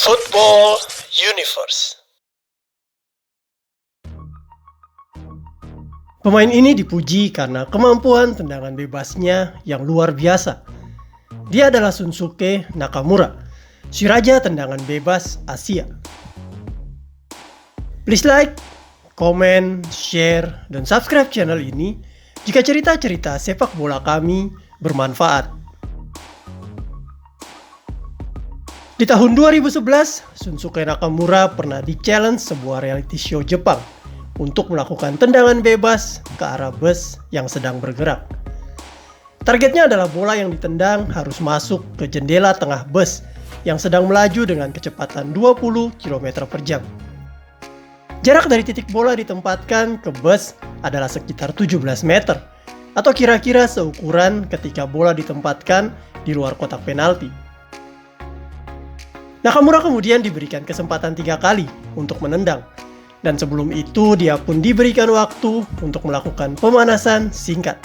Football Universe. Pemain ini dipuji karena kemampuan tendangan bebasnya yang luar biasa. Dia adalah Shunsuke Nakamura, si raja tendangan bebas Asia. Please like, comment, share, dan subscribe channel ini jika cerita-cerita sepak bola kami bermanfaat. Di tahun 2011, Shunsuke Nakamura pernah di-challenge sebuah reality show Jepang untuk melakukan tendangan bebas ke arah bus yang sedang bergerak. Targetnya adalah bola yang ditendang harus masuk ke jendela tengah bus yang sedang melaju dengan kecepatan 20 km per jam. Jarak dari titik bola ditempatkan ke bus adalah sekitar 17 meter, atau kira-kira seukuran ketika bola ditempatkan di luar kotak penalti. Nakamura kemudian diberikan kesempatan 3 kali untuk menendang, dan sebelum itu dia pun diberikan waktu untuk melakukan pemanasan singkat.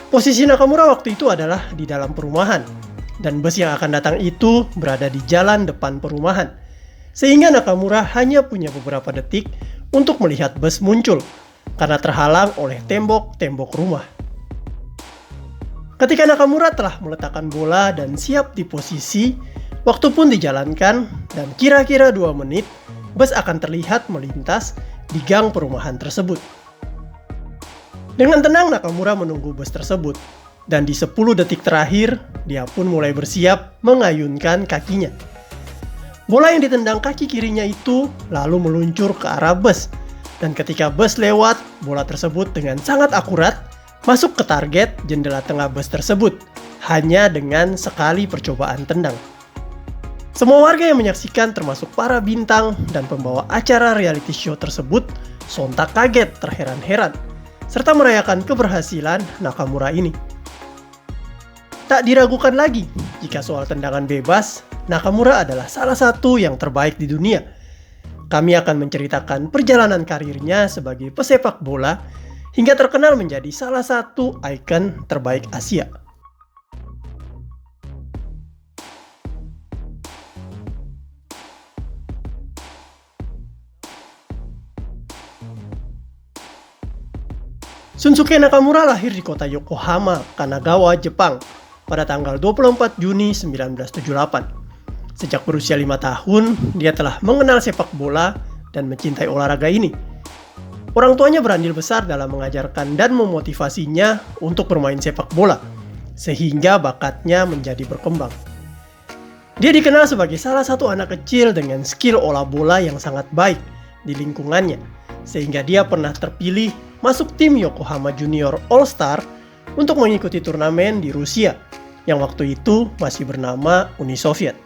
Posisi Nakamura waktu itu adalah di dalam perumahan, dan bus yang akan datang itu berada di jalan depan perumahan, sehingga Nakamura hanya punya beberapa detik untuk melihat bus muncul, karena terhalang oleh tembok-tembok rumah. Ketika Nakamura telah meletakkan bola dan siap di posisi, waktu pun dijalankan dan kira-kira 2 menit bus akan terlihat melintas di gang perumahan tersebut. Dengan tenang Nakamura menunggu bus tersebut, dan di 10 detik terakhir dia pun mulai bersiap mengayunkan kakinya. Bola yang ditendang kaki kirinya itu lalu meluncur ke arah bus, dan ketika bus lewat, bola tersebut dengan sangat akurat masuk ke target jendela tengah bus tersebut hanya dengan sekali percobaan tendang. Semua warga yang menyaksikan termasuk para bintang dan pembawa acara reality show tersebut sontak kaget terheran-heran serta merayakan keberhasilan Nakamura ini. Tak diragukan lagi jika soal tendangan bebas, Nakamura adalah salah satu yang terbaik di dunia. Kami akan menceritakan perjalanan karirnya sebagai pesepak bola hingga terkenal menjadi salah satu ikon terbaik Asia. Shunsuke Nakamura lahir di kota Yokohama, Kanagawa, Jepang pada tanggal 24 Juni 1978. Sejak berusia 5 tahun, dia telah mengenal sepak bola dan mencintai olahraga ini. Orang tuanya berandil besar dalam mengajarkan dan memotivasinya untuk bermain sepak bola, sehingga bakatnya menjadi berkembang. Dia dikenal sebagai salah satu anak kecil dengan skill olah bola yang sangat baik di lingkungannya, sehingga dia pernah terpilih masuk tim Yokohama Junior All-Star untuk mengikuti turnamen di Rusia yang waktu itu masih bernama Uni Soviet.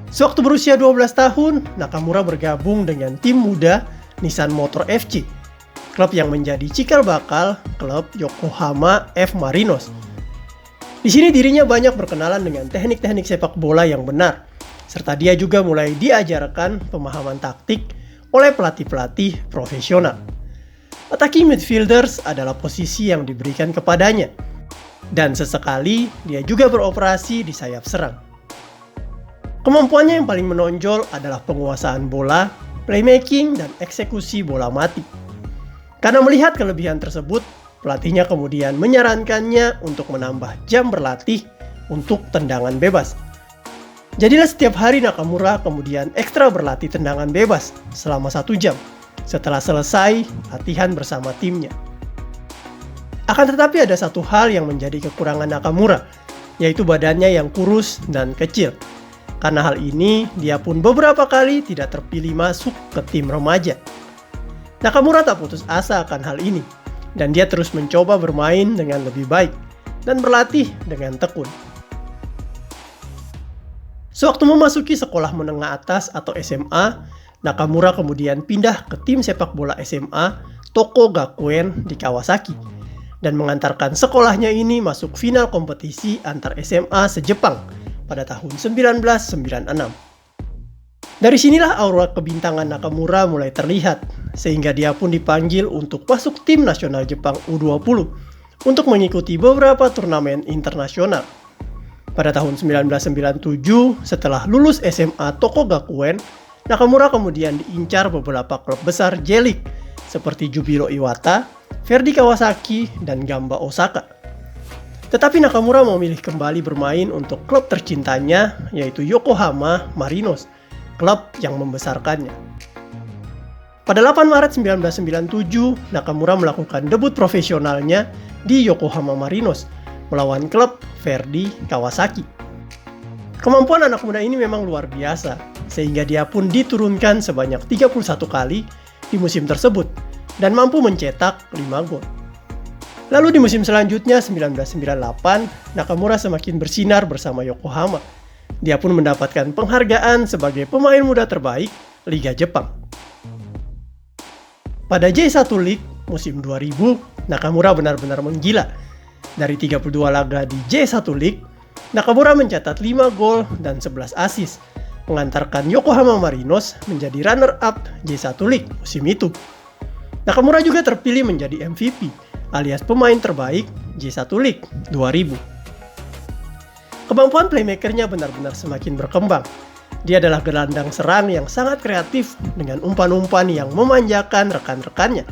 Sewaktu berusia 12 tahun, Nakamura bergabung dengan tim muda Nissan Motor FC, klub yang menjadi cikal bakal klub Yokohama F. Marinos. Di sini dirinya banyak berkenalan dengan teknik-teknik sepak bola yang benar, serta dia juga mulai diajarkan pemahaman taktik oleh pelatih-pelatih profesional. Attacking midfielders adalah posisi yang diberikan kepadanya, dan sesekali dia juga beroperasi di sayap serang. Kemampuannya yang paling menonjol adalah penguasaan bola, playmaking, dan eksekusi bola mati. Karena melihat kelebihan tersebut, pelatihnya kemudian menyarankannya untuk menambah jam berlatih untuk tendangan bebas. Jadilah setiap hari Nakamura kemudian ekstra berlatih tendangan bebas selama 1 jam setelah selesai latihan bersama timnya. Akan tetapi ada satu hal yang menjadi kekurangan Nakamura, yaitu badannya yang kurus dan kecil. Karena hal ini, dia pun beberapa kali tidak terpilih masuk ke tim remaja. Nakamura tak putus asa akan hal ini, dan dia terus mencoba bermain dengan lebih baik dan berlatih dengan tekun. Sewaktu memasuki sekolah menengah atas atau SMA, Nakamura kemudian pindah ke tim sepak bola SMA Toko Gakuen di Kawasaki dan mengantarkan sekolahnya ini masuk final kompetisi antar SMA se-Jepang pada tahun 1996. Dari sinilah aura kebintangan Nakamura mulai terlihat, sehingga dia pun dipanggil untuk masuk tim nasional Jepang U20 untuk mengikuti beberapa turnamen internasional. Pada tahun 1997, setelah lulus SMA Tokogakuen, Nakamura kemudian diincar beberapa klub besar J-League seperti Jubilo Iwata, Verdy Kawasaki, dan Gamba Osaka. Tetapi Nakamura memilih kembali bermain untuk klub tercintanya, yaitu Yokohama Marinos, klub yang membesarkannya. Pada 8 Maret 1997, Nakamura melakukan debut profesionalnya di Yokohama Marinos melawan klub Verdy Kawasaki. Kemampuan anak muda ini memang luar biasa, sehingga dia pun diturunkan sebanyak 31 kali di musim tersebut dan mampu mencetak 5 gol. Lalu di musim selanjutnya 1998, Nakamura semakin bersinar bersama Yokohama. Dia pun mendapatkan penghargaan sebagai pemain muda terbaik Liga Jepang. Pada J1 League musim 2000, Nakamura benar-benar menggila. Dari 32 laga di J1 League, Nakamura mencatat 5 gol dan 11 assist, mengantarkan Yokohama Marinos menjadi runner-up J1 League musim itu. Nakamura juga terpilih menjadi MVP, alias pemain terbaik J1 League 2000. Kemampuan playmakernya benar-benar semakin berkembang. Dia adalah gelandang serang yang sangat kreatif dengan umpan-umpan yang memanjakan rekan-rekannya,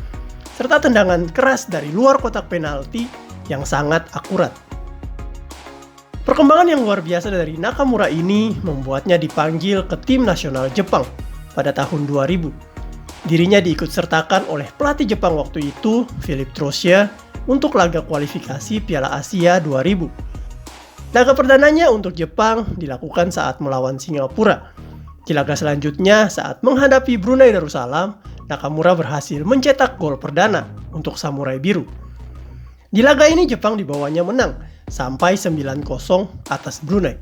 serta tendangan keras dari luar kotak penalti yang sangat akurat. Perkembangan yang luar biasa dari Nakamura ini membuatnya dipanggil ke tim nasional Jepang pada tahun 2000. Dirinya diikutsertakan oleh pelatih Jepang waktu itu, Philippe Troussier, untuk laga kualifikasi Piala Asia 2000. Laga perdananya untuk Jepang dilakukan saat melawan Singapura. Di laga selanjutnya, saat menghadapi Brunei Darussalam, Nakamura berhasil mencetak gol perdana untuk Samurai Biru. Di laga ini Jepang dibawanya menang, sampai 9-0 atas Brunei.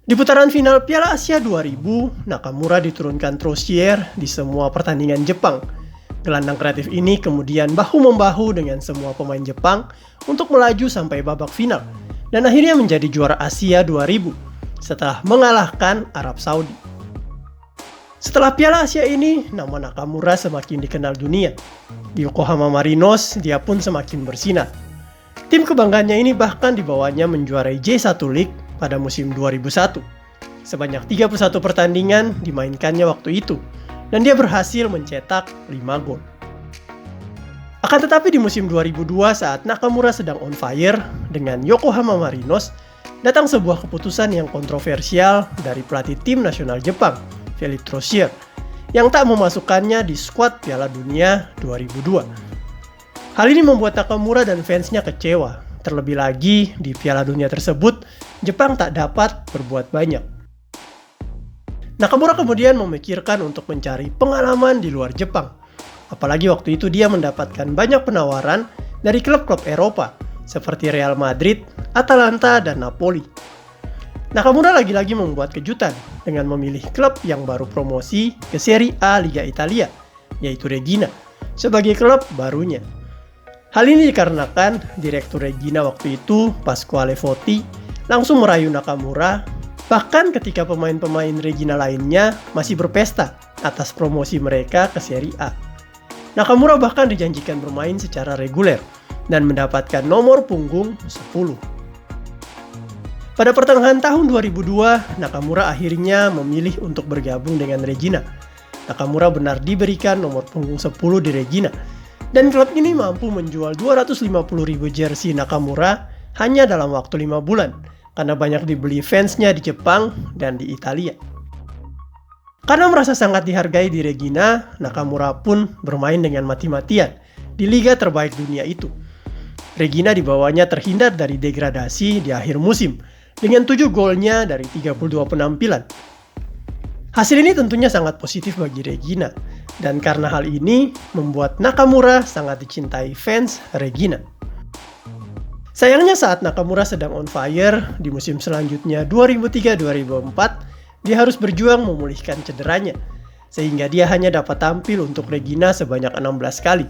Di putaran final Piala Asia 2000, Nakamura diturunkan Troussier di semua pertandingan Jepang. Gelandang kreatif ini kemudian bahu-membahu dengan semua pemain Jepang untuk melaju sampai babak final, dan akhirnya menjadi juara Asia 2000 setelah mengalahkan Arab Saudi. Setelah Piala Asia ini, nama Nakamura semakin dikenal dunia. Di Yokohama Marinos, dia pun semakin bersinar. Tim kebanggaannya ini bahkan dibawanya menjuarai J1 League pada musim 2001. Sebanyak 31 pertandingan dimainkannya waktu itu, dan dia berhasil mencetak 5 gol. Akan tetapi di musim 2002 saat Nakamura sedang on fire dengan Yokohama Marinos, datang sebuah keputusan yang kontroversial dari pelatih tim nasional Jepang, Philippe Troussier, yang tak memasukkannya di skuad Piala Dunia 2002. Hal ini membuat Nakamura dan fansnya kecewa. Terlebih lagi di Piala Dunia tersebut, Jepang tak dapat berbuat banyak. Nakamura kemudian memikirkan untuk mencari pengalaman di luar Jepang. Apalagi waktu itu dia mendapatkan banyak penawaran dari klub-klub Eropa seperti Real Madrid, Atalanta, dan Napoli. Nakamura lagi-lagi membuat kejutan dengan memilih klub yang baru promosi ke Serie A Liga Italia, yaitu Reggina, sebagai klub barunya. Hal ini dikarenakan Direktur Reggina waktu itu, Pasquale Votti, langsung merayu Nakamura, bahkan ketika pemain-pemain Reggina lainnya masih berpesta atas promosi mereka ke Serie A. Nakamura bahkan dijanjikan bermain secara reguler dan mendapatkan nomor punggung 10. Pada pertengahan tahun 2002, Nakamura akhirnya memilih untuk bergabung dengan Reggina. Nakamura benar diberikan nomor punggung 10 di Reggina, dan klub ini mampu menjual 250.000 jersey Nakamura hanya dalam waktu 5 bulan, karena banyak dibeli fansnya di Jepang dan di Italia. Karena merasa sangat dihargai di Reggina, Nakamura pun bermain dengan mati-matian di liga terbaik dunia itu. Reggina dibawanya terhindar dari degradasi di akhir musim dengan 7 golnya dari 32 penampilan. Hasil ini tentunya sangat positif bagi Reggina, dan karena hal ini membuat Nakamura sangat dicintai fans Reggina. Sayangnya saat Nakamura sedang on fire di musim selanjutnya 2003-2004, dia harus berjuang memulihkan cederanya, sehingga dia hanya dapat tampil untuk Reggina sebanyak 16 kali.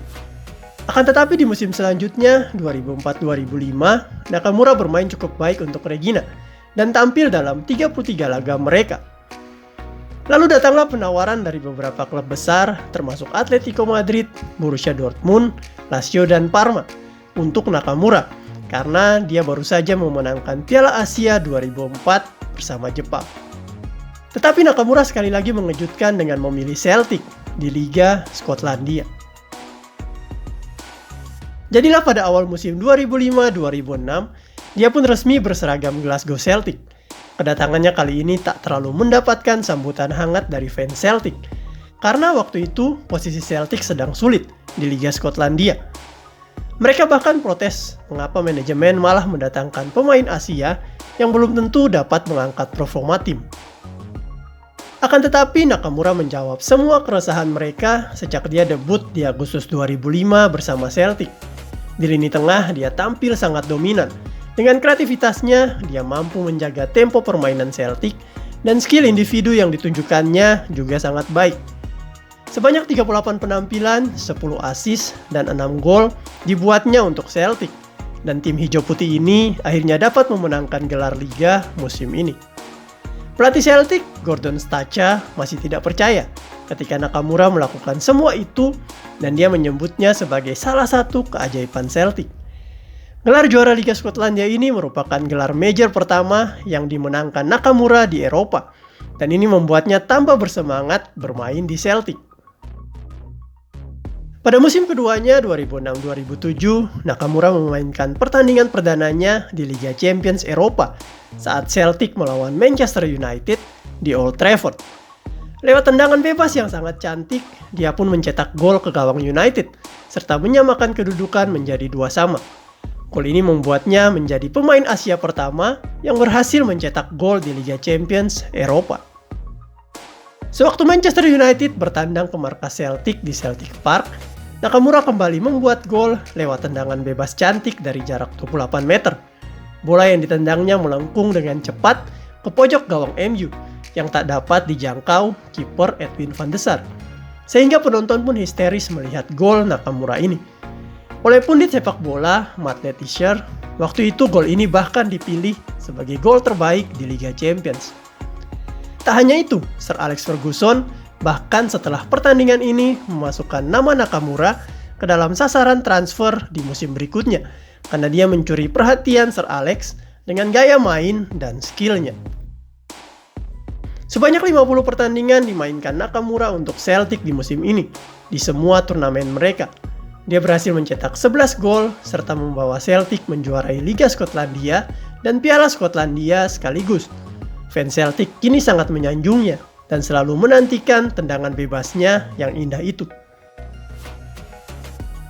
Akan tetapi di musim selanjutnya, 2004-2005, Nakamura bermain cukup baik untuk Reggina, dan tampil dalam 33 laga mereka. Lalu datanglah penawaran dari beberapa klub besar, termasuk Atletico Madrid, Borussia Dortmund, Lazio, dan Parma, untuk Nakamura, karena dia baru saja memenangkan Piala Asia 2004 bersama Jepang. Tetapi Nakamura sekali lagi mengejutkan dengan memilih Celtic di Liga Skotlandia. Jadilah pada awal musim 2005-2006, dia pun resmi berseragam Glasgow Celtic. Kedatangannya kali ini tak terlalu mendapatkan sambutan hangat dari fans Celtic, karena waktu itu posisi Celtic sedang sulit di Liga Skotlandia. Mereka bahkan protes mengapa manajemen malah mendatangkan pemain Asia yang belum tentu dapat mengangkat performa tim. Akan tetapi Nakamura menjawab semua keresahan mereka sejak dia debut di Agustus 2005 bersama Celtic. Di lini tengah dia tampil sangat dominan. Dengan kreativitasnya, dia mampu menjaga tempo permainan Celtic dan skill individu yang ditunjukkannya juga sangat baik. Sebanyak 38 penampilan, 10 assist, dan 6 gol dibuatnya untuk Celtic. Dan tim hijau putih ini akhirnya dapat memenangkan gelar Liga musim ini. Pelatih Celtic, Gordon Stacha, masih tidak percaya ketika Nakamura melakukan semua itu dan dia menyebutnya sebagai salah satu keajaiban Celtic. Gelar juara Liga Skotlandia ini merupakan gelar major pertama yang dimenangkan Nakamura di Eropa, dan ini membuatnya tambah bersemangat bermain di Celtic. Pada musim keduanya 2006-2007, Nakamura memainkan pertandingan perdananya di Liga Champions Eropa saat Celtic melawan Manchester United di Old Trafford. Lewat tendangan bebas yang sangat cantik, dia pun mencetak gol ke gawang United serta menyamakan kedudukan menjadi 2-2. Gol ini membuatnya menjadi pemain Asia pertama yang berhasil mencetak gol di Liga Champions Eropa. Sewaktu Manchester United bertandang ke markas Celtic di Celtic Park, Nakamura kembali membuat gol lewat tendangan bebas cantik dari jarak 28 meter. Bola yang ditendangnya melengkung dengan cepat ke pojok gawang MU yang tak dapat dijangkau kiper Edwin van de Sar. Sehingga penonton pun histeris melihat gol Nakamura ini. Oleh pundit sepak bola Matt Letitia, waktu itu gol ini bahkan dipilih sebagai gol terbaik di Liga Champions. Tak hanya itu, Sir Alex Ferguson bahkan setelah pertandingan ini memasukkan nama Nakamura ke dalam sasaran transfer di musim berikutnya karena dia mencuri perhatian Sir Alex dengan gaya main dan skillnya. Sebanyak 50 pertandingan dimainkan Nakamura untuk Celtic di musim ini di semua turnamen mereka. Dia berhasil mencetak 11 gol serta membawa Celtic menjuarai Liga Skotlandia dan Piala Skotlandia sekaligus. Fans Celtic kini sangat menyanjungnya dan selalu menantikan tendangan bebasnya yang indah itu.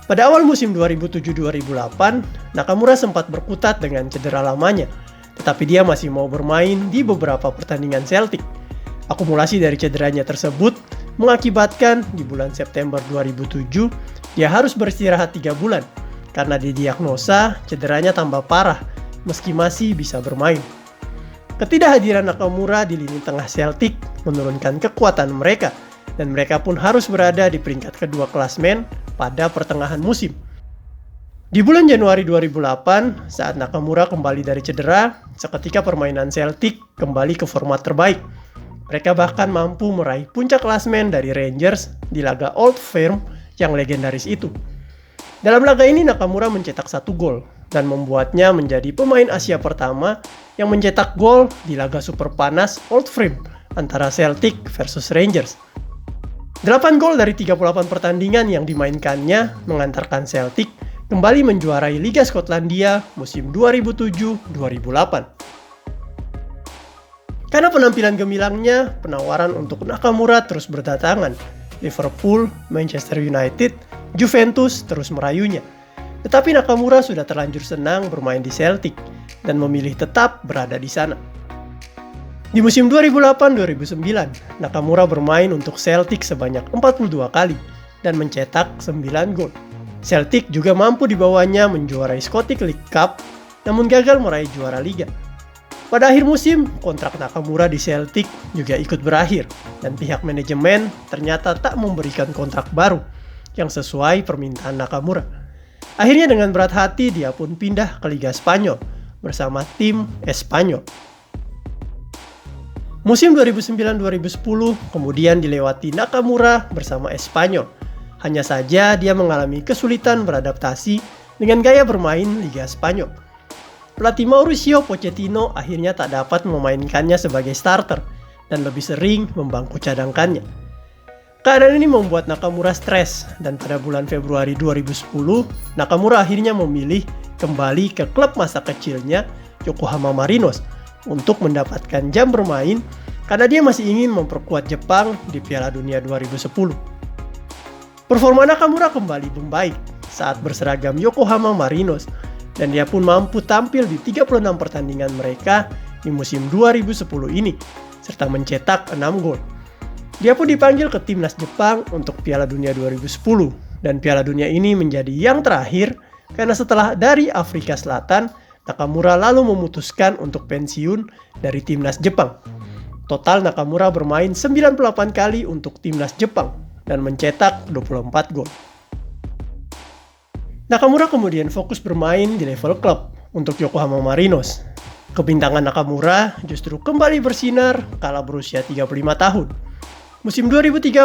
Pada awal musim 2007-2008, Nakamura sempat berkutat dengan cedera lamanya, tetapi dia masih mau bermain di beberapa pertandingan Celtic. Akumulasi dari cederanya tersebut mengakibatkan di bulan September 2007 dia harus beristirahat 3 bulan karena didiagnosa cederanya tambah parah meski masih bisa bermain. Ketidakhadiran Nakamura di lini tengah Celtic menurunkan kekuatan mereka dan mereka pun harus berada di peringkat kedua klasmen pada pertengahan musim. Di bulan Januari 2008, saat Nakamura kembali dari cedera, seketika permainan Celtic kembali ke format terbaik. Mereka bahkan mampu meraih puncak klasmen dari Rangers di laga Old Firm yang legendaris itu. Dalam laga ini Nakamura mencetak 1 gol dan membuatnya menjadi pemain Asia pertama yang mencetak gol di laga super panas Old Firm antara Celtic versus Rangers. 8 gol dari 38 pertandingan yang dimainkannya mengantarkan Celtic kembali menjuarai Liga Skotlandia musim 2007-2008. Karena penampilan gemilangnya, penawaran untuk Nakamura terus berdatangan. Liverpool, Manchester United, Juventus terus merayunya. Tetapi Nakamura sudah terlanjur senang bermain di Celtic dan memilih tetap berada di sana. Di musim 2008-2009, Nakamura bermain untuk Celtic sebanyak 42 kali dan mencetak 9 gol. Celtic juga mampu dibawanya menjuarai Scottish League Cup, namun gagal meraih juara liga. Pada akhir musim, kontrak Nakamura di Celtic juga ikut berakhir dan pihak manajemen ternyata tak memberikan kontrak baru yang sesuai permintaan Nakamura. Akhirnya dengan berat hati dia pun pindah ke Liga Spanyol bersama tim Espanyol. Musim 2009-2010 kemudian dilewati Nakamura bersama Espanyol. Hanya saja dia mengalami kesulitan beradaptasi dengan gaya bermain Liga Spanyol. pelatih Mauricio Pochettino akhirnya tak dapat memainkannya sebagai starter dan lebih sering membangku cadangkannya. Keadaan ini membuat Nakamura stres dan pada bulan Februari 2010, Nakamura akhirnya memilih kembali ke klub masa kecilnya Yokohama Marinos untuk mendapatkan jam bermain karena dia masih ingin memperkuat Jepang di Piala Dunia 2010. Performa Nakamura kembali membaik saat berseragam Yokohama Marinos dan dia pun mampu tampil di 36 pertandingan mereka di musim 2010 ini serta mencetak 6 gol. Dia pun dipanggil ke timnas Jepang untuk Piala Dunia 2010 dan Piala Dunia ini menjadi yang terakhir karena setelah dari Afrika Selatan, Nakamura lalu memutuskan untuk pensiun dari timnas Jepang. Total Nakamura bermain 98 kali untuk timnas Jepang dan mencetak 24 gol. Nakamura kemudian fokus bermain di level klub untuk Yokohama Marinos. Kebintangan Nakamura justru kembali bersinar kala berusia 35 tahun. Musim 2013,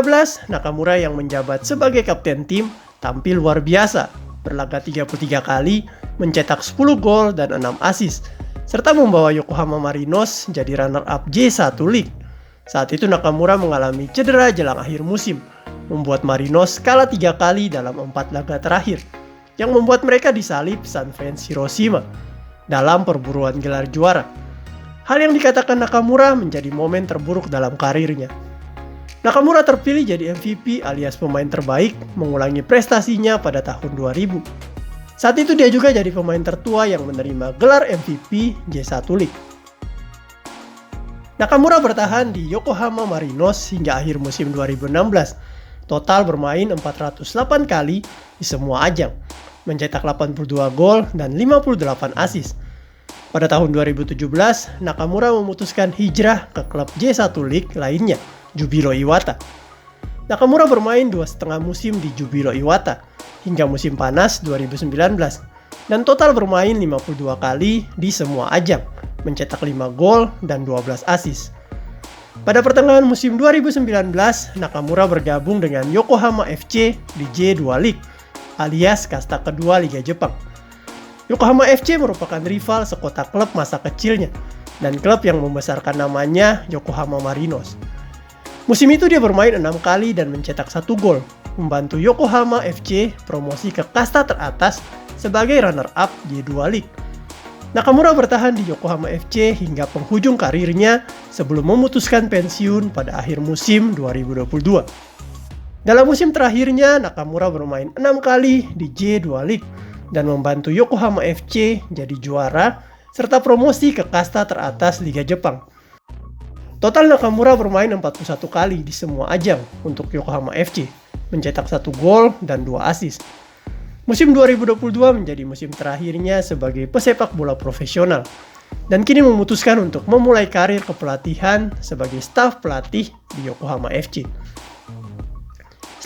Nakamura yang menjabat sebagai kapten tim tampil luar biasa, berlaga 33 kali, mencetak 10 gol dan 6 assist, serta membawa Yokohama Marinos jadi runner-up J1 League. Saat itu Nakamura mengalami cedera jelang akhir musim, membuat Marinos kalah 3 kali dalam 4 laga terakhir, yang membuat mereka disalip Sun Fans Hiroshima dalam perburuan gelar juara. Hal yang dikatakan Nakamura menjadi momen terburuk dalam karirnya. Nakamura terpilih jadi MVP alias pemain terbaik, mengulangi prestasinya pada tahun 2000. Saat itu dia juga jadi pemain tertua yang menerima gelar MVP J1 League. Nakamura bertahan di Yokohama Marinos hingga akhir musim 2016. Total bermain 408 kali di semua ajang, mencetak 82 gol dan 58 assist. Pada tahun 2017, Nakamura memutuskan hijrah ke klub J1 League lainnya, Jubilo Iwata. Nakamura bermain 2,5 musim di Jubilo Iwata hingga musim panas 2019 dan total bermain 52 kali di semua ajang, mencetak 5 gol dan 12 assist. Pada pertengahan musim 2019, Nakamura bergabung dengan Yokohama FC di J2 League alias kasta kedua Liga Jepang. Yokohama FC merupakan rival sekota klub masa kecilnya dan klub yang membesarkan namanya Yokohama Marinos. Musim itu dia bermain 6 kali dan mencetak 1 gol, membantu Yokohama FC promosi ke kasta teratas sebagai runner-up J2 League. Nakamura bertahan di Yokohama FC hingga penghujung karirnya sebelum memutuskan pensiun pada akhir musim 2022. Dalam musim terakhirnya, Nakamura bermain 6 kali di J2 League dan membantu Yokohama FC jadi juara serta promosi ke kasta teratas Liga Jepang. Total Nakamura bermain 41 kali di semua ajang untuk Yokohama FC, mencetak 1 gol dan 2 assist. Musim 2022 menjadi musim terakhirnya sebagai pesepak bola profesional dan kini memutuskan untuk memulai karir kepelatihan sebagai staf pelatih di Yokohama FC.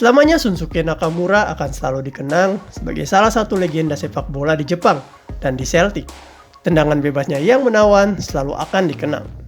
Selamanya Shunsuke Nakamura akan selalu dikenang sebagai salah satu legenda sepak bola di Jepang dan di Celtic. Tendangan bebasnya yang menawan selalu akan dikenang.